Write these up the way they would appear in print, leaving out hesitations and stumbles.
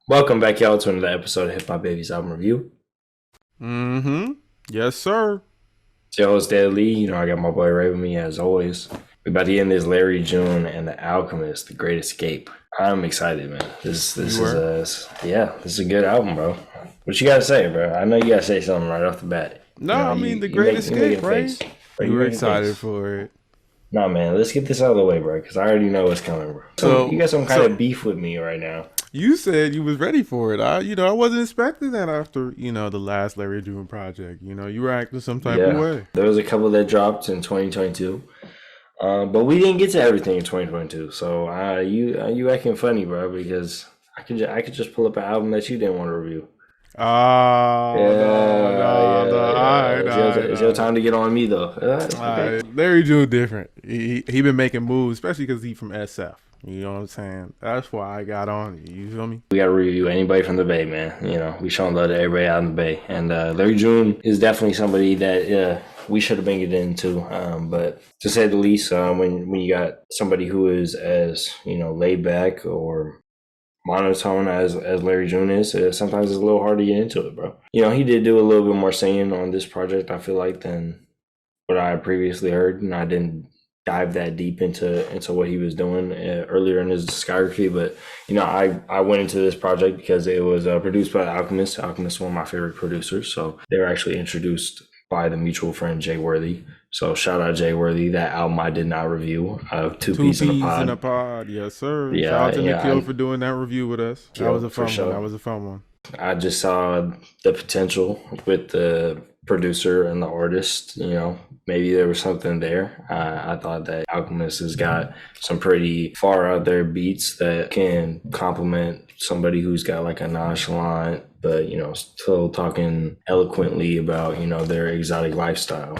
Welcome back, y'all, to another episode of Hip Hop Baby's album review. Mm-hmm. Yes, sir. It's your host, Dad Lee. I got my boy Ray with me as always. We about to get in this Larry June and the Alchemist, The Great Escape. I'm excited, man. This You is were? this is a good album, bro. What you gotta say, bro? I know you gotta say something right off the bat. No, I mean the Great You making Escape, a face. right? Bro, You you were making a excited face. for it. Nah, man, let's get this out of the way, bro, because I already know what's coming, bro. You So, got some kind so of beef with me right now. you said you was ready for it. I wasn't expecting that after the last Larry June project. You were acting some type of Yeah, way. there was a couple that dropped in 2022. But we didn't get to everything in 2022. So you acting funny, bro? Because I could just pull up an album that you didn't want to review. Oh no, Yeah, no, no! yeah, All yeah. right, all right, It's your all right. time to get on me though. All Okay. right. Larry June different. He been making moves, especially because he from SF. You know what I'm saying? That's why I got on you. You feel me? We gotta review anybody from the Bay, man. We showing love to everybody out in the Bay, and Larry June is definitely somebody that we should have been getting into. But to say the least, when you got somebody who is as laid back or monotone as Larry June is, sometimes it's a little hard to get into it, bro. He did do a little bit more singing on this project, I feel like, than what I had previously heard, and I didn't dive that deep into what he was doing earlier in his discography. But I went into this project because it was produced by Alchemist. Alchemist is one of my favorite producers, so they were actually introduced by the mutual friend Jay Worthy. So shout out Jay Worthy. That album I did not review. Two Two Piece in a peas in Pod. a pod, yes sir. Shout Yeah, out to yeah, Nikhil for doing that review with us. That was Kill a for fun one. That sure. was a fun one. I just saw the potential with the producer and the artist. Maybe there was something there. I thought that Alchemist has got some pretty far out there beats that can complement somebody who's got like a nonchalant, but still talking eloquently about their exotic lifestyle.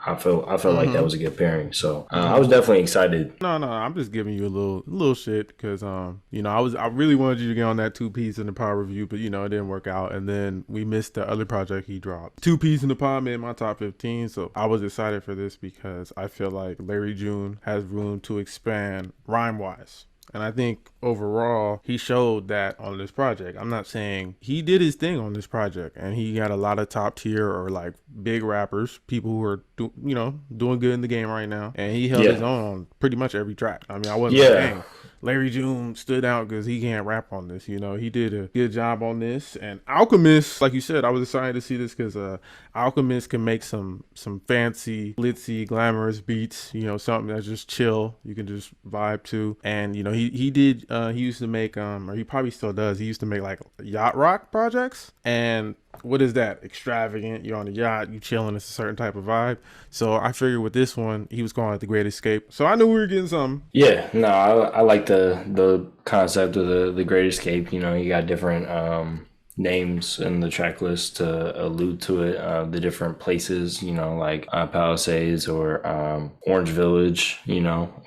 I felt like that Mm-hmm. was a good pairing. So I Mm-hmm. was definitely excited. No. I'm just giving you a little shit because I really wanted you to get on that two piece in the pod review, but it didn't work out, and then we missed the other project he dropped. Two piece in the pod made my top 15, so I was excited for this because I feel like Larry June has room to expand rhyme wise. And I think overall, he showed that on this project. I'm not saying he did his thing on this project, and he got a lot of top tier or like big rappers, people who are doing good in the game right now, and he held his Yeah, own on pretty much every track. I mean, I wasn't like, yeah. dang, Larry June stood out because he can't rap on this. He did a good job on this. And Alchemist, like you said, I was excited to see this because Alchemist can make some fancy, glitzy, glamorous beats. Something that's just chill. You can just vibe to. And he used to make or he probably still does. He used to make like yacht rock projects. And what is that? Extravagant. You're on a yacht. You chilling. It's a certain type of vibe. So I figured with this one, he was calling it the Great Escape. So I knew we were getting something. Yeah, no, I like the concept of the Great Escape. You got different names in the track list to allude to it. The different places, like Palisades or Orange Village,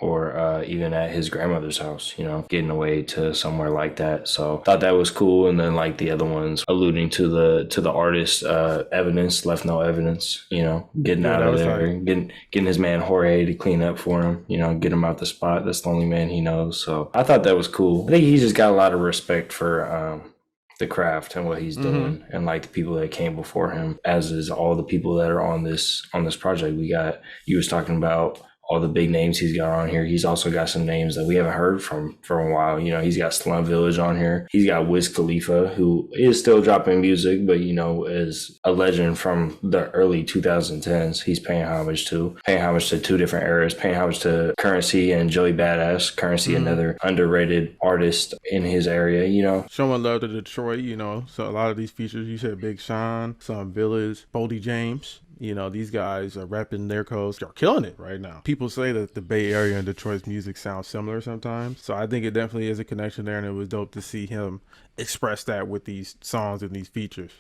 or even at his grandmother's house, getting away to somewhere like that. So thought that was cool. And then like the other ones alluding to the artist, evidence left no evidence. Getting Yeah, out that of was there, tight. getting his man Jorge to clean up for him. Get him out the spot. That's the only man he knows. So I thought that was cool. I think he just got a lot of respect for the craft and what he's Mm-hmm. doing, and like the people that came before him, as is all the people that are on this project. You was talking about all the big names he's got on here. He's also got some names that we haven't heard from for a while. He's got Slum Village on here. He's got Wiz Khalifa, who is still dropping music, but is a legend from the early 2010s. He's paying homage to two different eras, paying homage to Currency and Joey Badass. Currency, Mm-hmm. another underrated artist in his area. Showing love to Detroit, so a lot of these features, you said Big Sean, some Village, Boldy James, these guys are repping their coast. They're killing it right now. People say that the Bay Area and Detroit's music sounds similar sometimes. So I think it definitely is a connection there, and it was dope to see him express that with these songs and these features,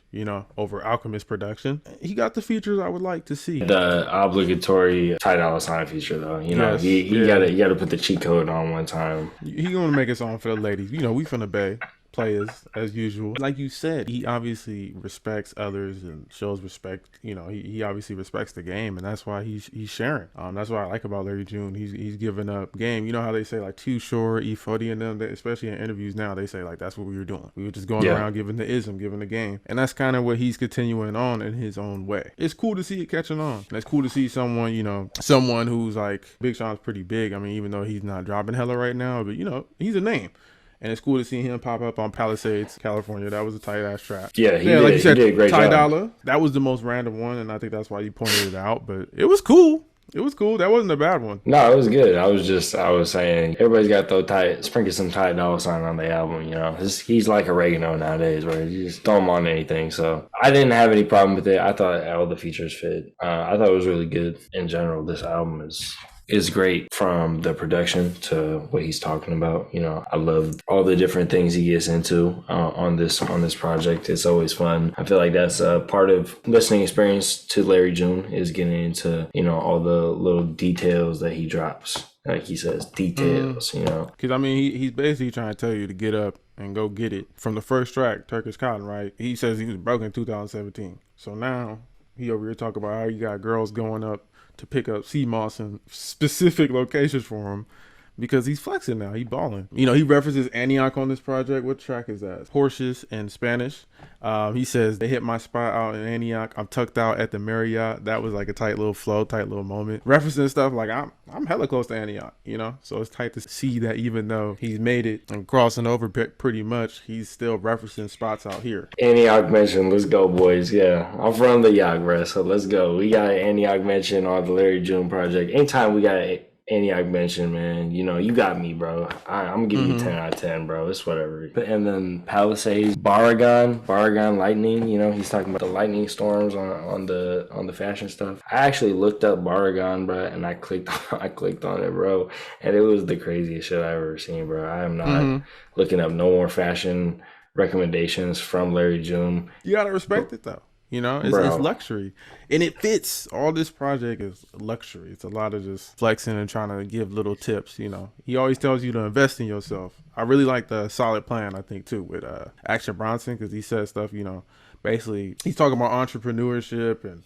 over Alchemist production. He got the features I would like to see. The obligatory Ty Dolla Sign feature, though, Yes, he yeah. gotta put the cheat code on one time. He gonna make a song for the ladies. We from the Bay. players as usual. Like you said, he obviously respects others and shows respect. You know, he obviously respects the game, and that's why he's sharing. That's what I like about Larry June. He's giving up game. You know how they say like Too Short, E40 and them, especially in interviews now, they say like that's what we were doing. We were just going around giving the ism, giving the game, and that's kind of what he's continuing on in his own way. It's cool to see it catching on. And it's cool to see someone, you know, someone who's like Big Sean's pretty big. I mean, even though he's not dropping hella right now, but you know, he's a name. And it's cool to see him pop up on Palisades, California. That was a tight ass track. Yeah, he did. Like you said, he did a great Ty job. Dolla. That was the most random one, and I think that's why you pointed it out. But it was cool. It was cool. That wasn't a bad one. No, it was good. I was saying everybody's got to sprinkle some Ty Dolla Sign on the album. You know, he's like oregano nowadays, where you just throw him on anything. So I didn't have any problem with it. I thought all the features fit. I thought it was really good in general. This album is great, from the production to what he's talking about. You know, I love all the different things he gets into on this project. It's always fun. I feel like that's a part of listening experience to Larry June, is getting into, you know, all the little details that he drops. Like he says, details, you know. Because, I mean, he's basically trying to tell you to get up and go get it. From the first track, Turkish Cotton, right? He says he was broke in 2017. So now he over here talking about how you got girls going up to pick up sea moss in specific locations for him, because he's flexing now. He balling. You know, he references Antioch on this project. What track is that? Porsches in Spanish. He says, they hit my spot out in Antioch. I'm tucked out at the Marriott. That was like a tight little flow, tight little moment. Referencing stuff like I'm hella close to Antioch, you know? So it's tight to see that even though he's made it and crossing over pretty much, he's still referencing spots out here. Antioch mention, let's go, boys. Yeah, I'm from the Yacht, bro, so let's go. We got an Antioch mention on the Larry June project. Anytime we got Antioch mention, man, you know, you got me, bro. I'm giving you 10 out of 10, bro. It's whatever. And then Palisades, Baragon Lightning. You know, he's talking about the lightning storms on the fashion stuff. I actually looked up Baragon, bro, and I clicked on it, bro, and it was the craziest shit I've ever seen, bro. I am not looking up no more fashion recommendations from Larry June. You gotta respect it though. You know, it's luxury, and it fits. All this project is luxury. It's a lot of just flexing and trying to give little tips. You know, he always tells you to invest in yourself. I really like the solid plan, I think, too, with Action Bronson, because he says stuff, you know, basically he's talking about entrepreneurship and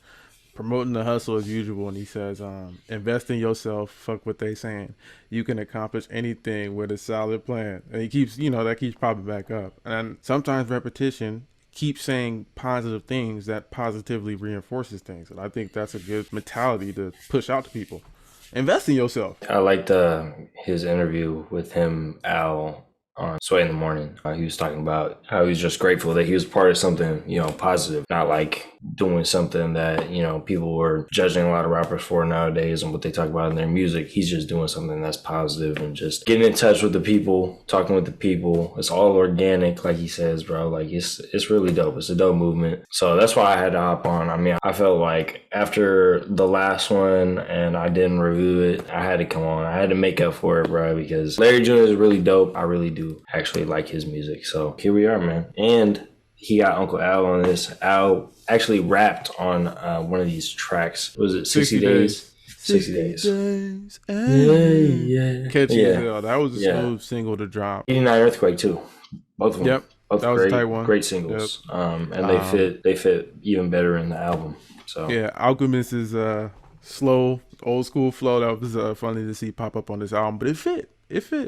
promoting the hustle as usual. And he says, invest in yourself. Fuck what they saying. You can accomplish anything with a solid plan. And he keeps, you know, that keeps popping back up. And sometimes repetition, keep saying positive things that positively reinforces things. And I think that's a good mentality to push out to people. Invest in yourself. I liked his interview with him, Al, on Sway in the Morning. He was talking about how he's just grateful that he was part of something, you know, positive, not like doing something that, you know, people were judging a lot of rappers for nowadays and what they talk about in their music. He's just doing something that's positive and just getting in touch with the people, talking with the people. It's all organic, like he says, bro. Like it's really dope. It's a dope movement. So that's why I had to hop on. I mean, I felt like after the last one and I didn't review it, I had to come on. I had to make up for it, bro, because Larry June is really dope. I really do actually like his music. So here we are, man. And he got Uncle Al on this. Al actually rapped on one of these tracks. Was it 60 Days? 60 Days. Yeah. Catchy as hell. That was a smooth single to drop. 89 Earthquake too. Both of them. Yep. Both that was a tight one. Great singles. Yep. And they fit even better in the album. So yeah, Alchemist is slow, old school flow. That was funny to see pop up on this album, but it fit.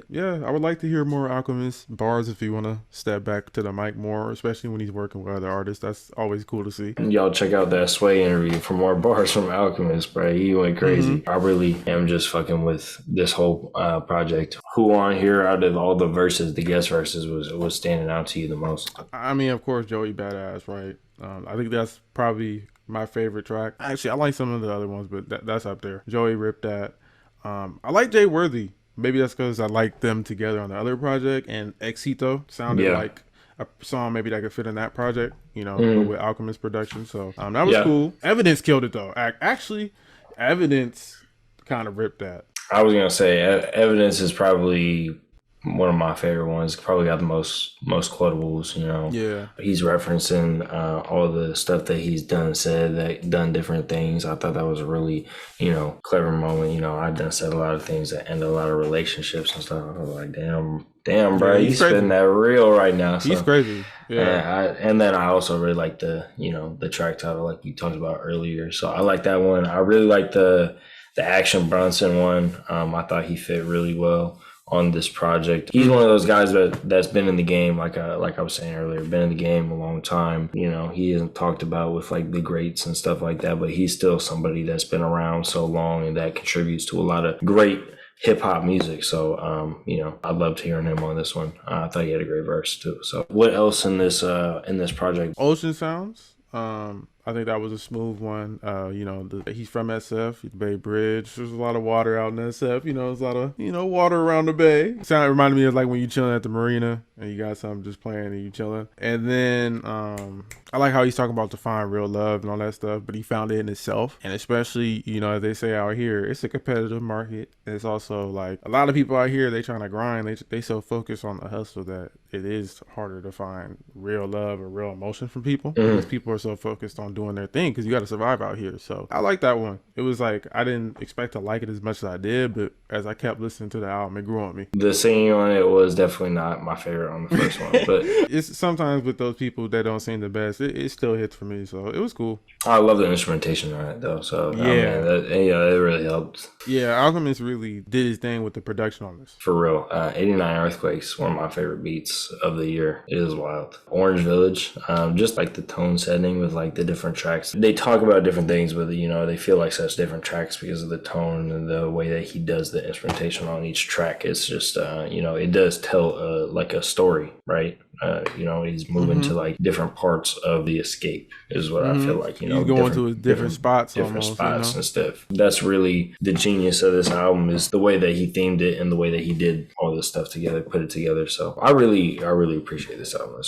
Yeah, I would like to hear more Alchemist bars if you want to step back to the mic more, especially when he's working with other artists. That's always cool to see. And y'all check out that Sway interview for more bars from Alchemist, bro. He went crazy. I really am just fucking with this whole project. Who on here out of all the verses, the guest verses, was standing out to you the most? I mean, of course, Joey Badass, right? I think that's probably my favorite track. Actually, I like some of the other ones, but that's up there. Joey ripped that. I like Jay Worthy. Maybe that's because I like them together on the other project, and Exito sounded like a song maybe that could fit in that project, you know, with Alchemist production. So that was cool. Evidence killed it though. Actually, Evidence kind of ripped that. I was gonna say Evidence is probably one of my favorite ones. Probably got the most quotables. Yeah. He's referencing all the stuff that he's done different things. I thought that was a really clever moment. I done said a lot of things that end a lot of relationships and stuff. I was like, damn, bro, you spitting that real right now. So, he's crazy. Yeah. and then I also really like the track title like you talked about earlier. So I like that one. I really like the Action Bronson one. I thought he fit really well on this project. He's one of those guys that's been in the game, like I was saying earlier, been in the game a long time. He isn't talked about with like the greats and stuff like that, but he's still somebody that's been around so long and that contributes to a lot of great hip hop music. So, I loved hearing him on this one. I thought he had a great verse too. So, what else in this project? Ocean Sounds. I think that was a smooth one. He's from SF, the Bay Bridge. There's a lot of water out in SF. There's a lot of, water around the bay. Reminded me of like when you chilling at the marina and you got something just playing and you chilling. And then I like how he's talking about to find real love and all that stuff, but he found it in himself. And especially, as they say out here, it's a competitive market. It's also like a lot of people out here, they trying to grind. They so focused on the hustle that it is harder to find real love or real emotion from people because people are so focused on doing their thing because you got to survive out here. So I like that one. It was like I didn't expect to like it as much as I did, but as I kept listening to the album, it grew on me. The singing on it was definitely not my favorite on the first one, but it's sometimes with those people that don't sing the best, it still hits for me. So it was cool. I love the instrumentation on it though. So yeah, it really helped. Yeah, Alchemist really did his thing with the production on this. For real. 89 Earthquakes, one of my favorite beats of the year. It is wild. Orange Village, just like the tone setting with like the different tracks. They talk about different things, but they feel like such different tracks because of the tone and the way that he does the instrumentation on each track. It's just, it does tell like a story, right? He's moving to like different parts of the escape is what I feel like, he's going to different spots and stuff. That's really the genius of this album is the way that he themed it and the way that he did all this stuff together, put it together. So I really appreciate this album.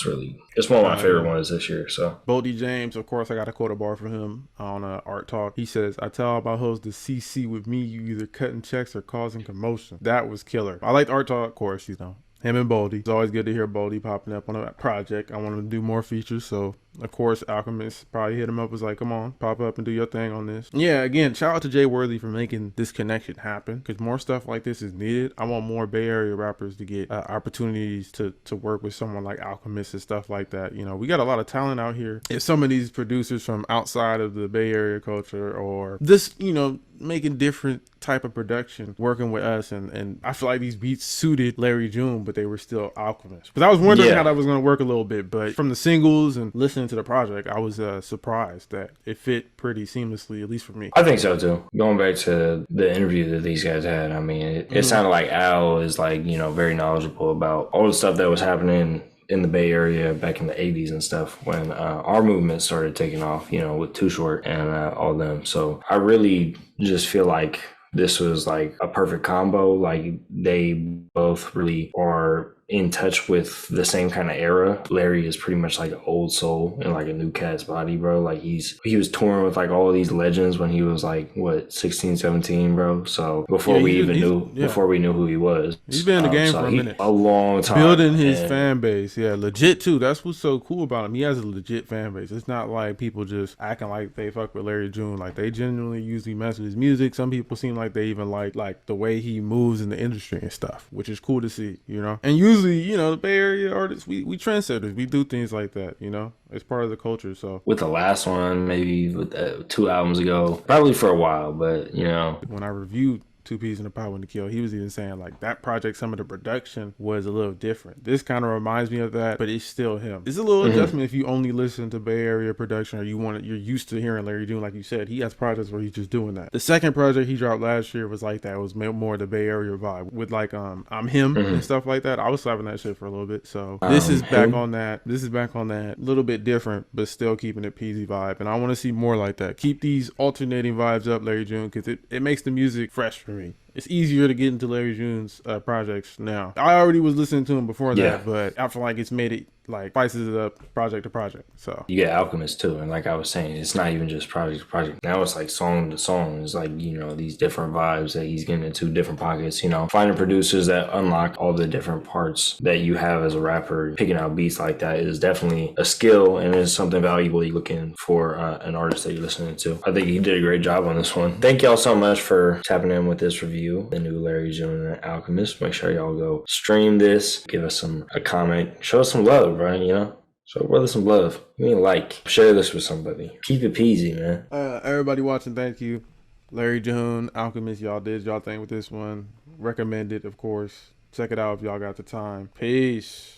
It's one of my favorite ones this year. So Boldy James, of course, I got to quote a bar from him on Art Talk. He says, "I tell all my hoes to CC with me, you either cutting checks or causing commotion." That was killer. I liked Art Talk, of course, him and Boldy. It's always good to hear Boldy popping up on a project. I wanted to do more features, so of course Alchemist probably hit him up, was like, "Come on, pop up and do your thing on this." Yeah, again, shout out to Jay Worthy for making this connection happen because more stuff like this is needed. I want more Bay Area rappers to get opportunities to work with someone like Alchemist and stuff like that. We got a lot of talent out here. If some of these producers from outside of the Bay Area culture or this, making different type of production working with us, and I feel like these beats suited Larry June, but they were still Alchemist. Because I was wondering how that was going to work a little bit, but from the singles and listening to the project, I was surprised that it fit pretty seamlessly, at least for me. I think so too. Going back to the interview that these guys had, I mean, it sounded like Al is like, very knowledgeable about all the stuff that was happening in the Bay Area back in the 80s and stuff when our movement started taking off, with Too Short and all them. So I really just feel like this was like a perfect combo. Like they both really are in touch with the same kind of era. Larry is pretty much like an old soul in like a new cat's body, bro. Like he was touring with like all these legends when he was like 16, 17, bro. So before we knew who he was. He's been in the game for a minute. A long time. Building his fan base. Yeah, legit too. That's what's so cool about him. He has a legit fan base. It's not like people just acting like they fuck with Larry June. Like they genuinely usually mess with his music. Some people seem like they even like the way he moves in the industry and stuff, which is cool to see, And usually, the Bay Area artists, we trendsetters. We do things like that, It's part of the culture, so. With the last one, maybe with 2 albums ago, probably for a while, but, When I reviewed Two Peas in the Pot When to Kill, he was even saying like that project, some of the production was a little different. This kind of reminds me of that, but it's still him. It's a little adjustment if you only listen to Bay Area production or you're used to hearing Larry June, like you said. He has projects where he's just doing that. The second project he dropped last year was like that. It was more the Bay Area vibe with like I'm Him and stuff like that. I was slapping that shit for a little bit. So this is back on that. This is back on that. A little bit different, but still keeping it peasy vibe. And I want to see more like that. Keep these alternating vibes up, Larry June, because it makes the music fresh for me. It's easier to get into Larry June's projects now. I already was listening to him before that, but I feel like it's made it like spices it up project to project. So You get Alchemist too, and like I was saying, it's not even just project to project. Now it's like song to song. It's like, you know, these different vibes that he's getting into different pockets. You know, finding producers that unlock all the different parts that you have as a rapper. Picking out beats like that is definitely a skill, and is something valuable you're looking for an artist that you're listening to. I think he did a great job on this one. Thank y'all so much for tapping in with this review, the new Larry June and Alchemist. Make sure y'all go stream this, give us a comment, show us some love, bro. You know. So, brother, some love. You mean like, share this with somebody. Keep it peasy, man. everybody watching, thank you. Larry June, Alchemist, y'all did y'all thing with this one. Recommended, of course. Check it out if y'all got the time. Peace.